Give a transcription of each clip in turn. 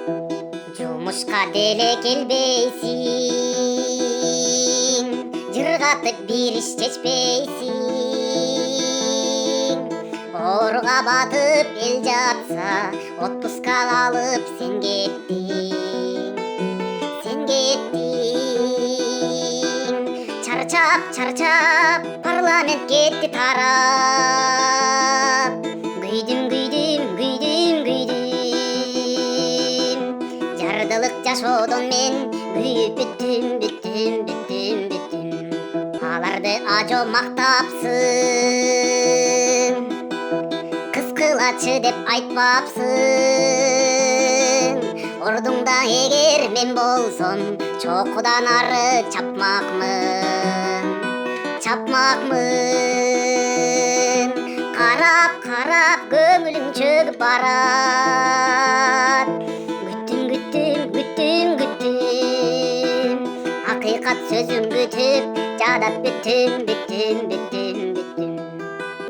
Жумушка деле келбейсиң, жыргатып бир иш чечпейсиң. Ооруга батып эл жатса, отпускага алып сен кеттиң. Чарчап, парламент кетти тарап. Күйдүм. Жардылык жашоодон мен күйүп бүттүм. Аларды ажо мактапсың, кыскылачы деп айтпапсың. Ордуңда эгер мен болсом, чокудан ары чапмакмын. Карап көңүлүм чөгүп барат. Күттүм. Акыйкат сөзүң күтүп, жадап бүттүм.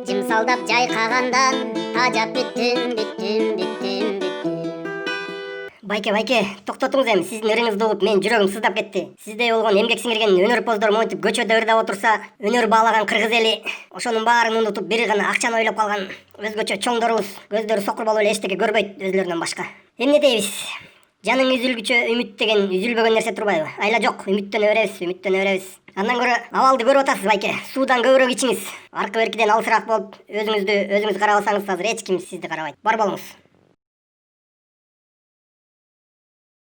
Жымсалдап жайкагандан тажап бүттүм. Байке, токтотуңуз эми. Сиздин ырыңызды угуп, менин жүрөгүм сыздап кетти. Сиздей болгон эмгек сиңирген өнөрпоздор монтип көчөдө ырдап отурса, өнөр баалаган кыргыз эли ошонун баарын унутуп, бир гана акчаны ойлоп калган өзгөчө чоңдорубуз көздөрү сокур болуп эле эчтеке көрбөйт өзүлөрүнөн башка. Эмне дейбиз? Жаның үзүлгүчө үмүт деген үзүлбөгөн нерсе турбайбы? Айла жок, үмүттөнө беребиз. Андан көрө абалды көрүп атасыз, байке. Суудан көбүрөөк ичиңиз. Аркы беркиден алысыраак болуп, өзүңүз карабасаңыз азыр эч ким сизди карабайт. Бар болуңуз.